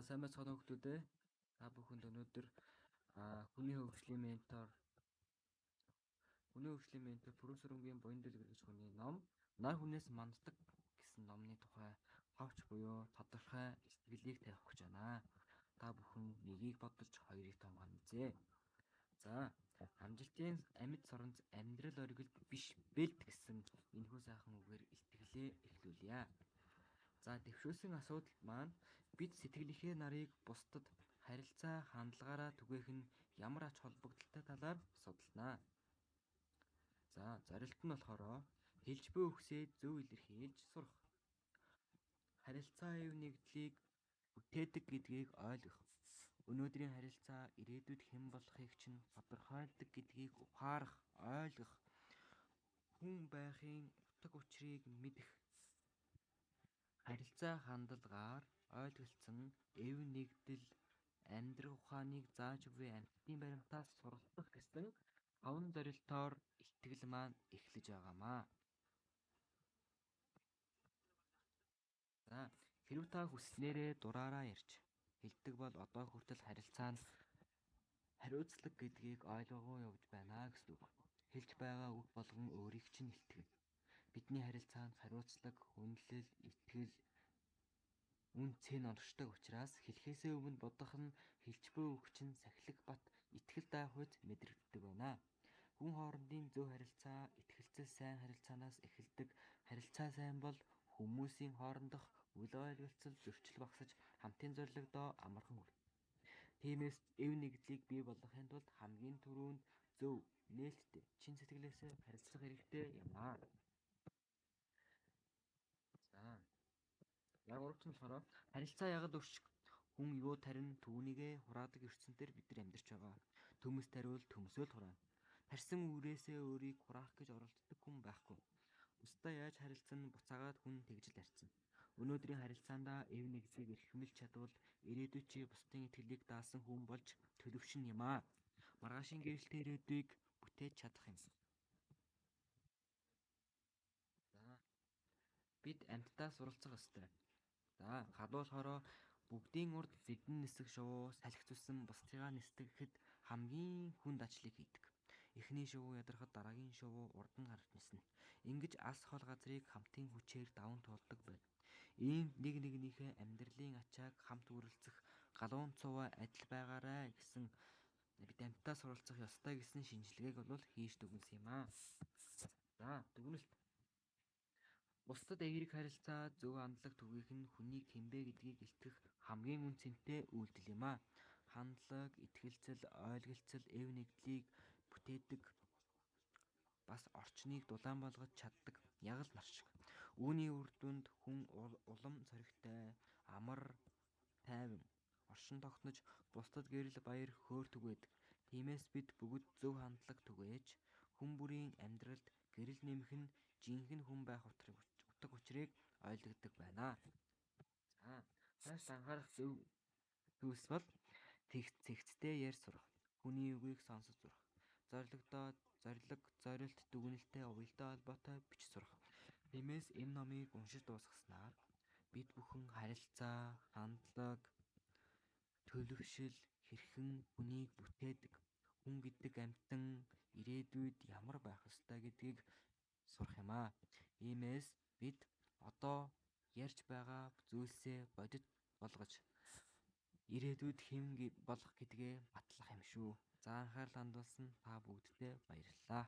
сайн байцгаана уу хүмүүс ээ. Та бүхэнд өнөөдөр хүний хөгжлийн ментор Пүрэвсүрэнгийн буян дэлгэр гэж хүний ном Нар хүнээс манддаг гэсэн номны тухай хавч буюу тодорхой сэтгэлийг тавих гэж байна. Та бүхэн нэгийг бодож хоёрыг томгоно үзье. За, амжилтын амьд соронц амьдрал оргилд биш бэлт гэсэн энэхүү сайхан үгээр итгэлээ эхлүүлье. За, дэвшүүлсэн асуудал маань бид сэтгэлийнхээ нарыг бусдад харилцаа хандлагаараа түгээх нь ямар ач холбогдолтой талаар судалнаа. За, зорилт нь болохоор хэлж буй үгсээ зөв илэрхийлж сурах. Харилцаа ив нэгдлийг бүтээдэг гэдгийг ойлгох. Өнөөдрийн харилцаа ирээдүйд хэн болохыг чинь тодорхойлдог гэдгийг ухаарах, ойлгох. Хүн байхын утга учирыг мэдэх. Харилцаа хандлагаар ойлголцсон эв нэгдэл амьдрах ухааныг зааж буй амьтдын баримтаас суралцах гэсэн 5 зорилтоор итгэл маань эхлэж байгаамаа. За, хэрв та хүснээрээ дураараа ярьж хэлдэг бол одоо хүртэл харилцаа нь хариуцлага гэдгийг ойлгоогүй явж байна гэсэн үг. Хэлж байгаа үг болгон өөрийг чинь илтгэв. Бидний харилцаанд хариуцлага, хүндлэл, итгэл, үн цэн онцлог учраас хэлхээсээ өмнө бодох нь хэлж буй үг чинь сахилах бат итгэл даахуйц мэдрэгддэг байна. Хүн хоорондын зөв харилцаа, итгэлцэл сайн харилцаанаас эхэлдэг. Харилцаа сайн бол хүмүүсийн хоорондох үл ойлголцол зөрчил багсаж хамтын зорилгодоо амархан хүрнэ. Тиймээс эв нэгдлийг бий болгохын тулд хамгийн түрүүнд зөв, нээлттэй, чин сэтгэлээсээ харилцах хэрэгтэй юм аа. За, яг урагч нь болохоор харилцаа ягд өрших. Хүн юу тарин түүнийгээ хураадаг ертөнцийн бид нар амьдарч байгаа. Төмөс тариул төмсөөл хураана. Тарсан үрээсээ өөрийг хураах гэж оролддог хүн байхгүй. Бусдаа яаж харилцан буцаагаад хүн тэгжил харьцсан. Өнөөдрийн харилцаандаа эв нэгдлийг эрхэмлж чадвал ирээдүйд чи бусдын итгэлийг даасан хүн болж төлөвшин юм аа. Маргаашийн гэрэлтэй ирээдүйг бүтээж чадах юм. За, бид амьтдаа суралцах ёстой. За, гадуулахороо бүгдийн урд зэдэн нисэх шувуу салхицуулсан бусдыгаа нисдэхэд хамгийн хүнд ажлыг хийдэг. Эхний шувуу ядрахад дараагийн шувуу урд нь гарч ниснэ. Ингэж алс хол газрыг хамтын хүчээр даван туулдаг байна. Ийм нэг нэгнийхээ амьдралын ачааг хамт үргэлцэх галуун цуваа адил байгаарай гэсэн бид амьтдаа суралцах ёстой гэсэн шинжилгээг бол хийж дүгнсэн юм аа. За, дүгнэлт. Бусдад эерэг харилцаа, зөв хандлага түгээх нь хүний хинбэ гэдгийг илтгэх хамгийн үнцэнтэй үйлдэл юм аа. Хандлага, итгэлцэл, ойлголцол, эв нэгдлийг бүтээдэг бас орчныг дулаан болгож чаддаг ягал нар шиг. Үүний үр дүнд хүн улам зоригтой, амар, тайван, оршин тогтнож бусдад гэрэл баяр хөөр түгээдэг. Тиймээс бид бүгд зөв хандлага түгээж хүн бүрийн амьдралд гэрэл нэмэх нь жинхэнэ хүн байх утга учирыг ойлгодог байна. За, цааш анхаарах зөв зүйлс бол цэгцтэй ярьж сурах, хүний үгийг сонсож сурах, зорилт дүгнэлттэй уялдаа холбоотой бич сурах. Тиймээс энэ номыг уншиж дуусгаснаар бид бүхэн харилцаа, хандлага, төлөвшил хэрхэн хүнийг бүтээдэг, хүн гэдэг амьтан ирээдүйд ямар байх ёстой гэдгийг сурах юм аа. Иймээс бид одоо ярьж байгаа зүйлсээ бодит болгож ирээдүйд хэн болох гэдгээ батлах юм шүү. За, анхаарал хандуулсан та бүгдтэй баярлалаа.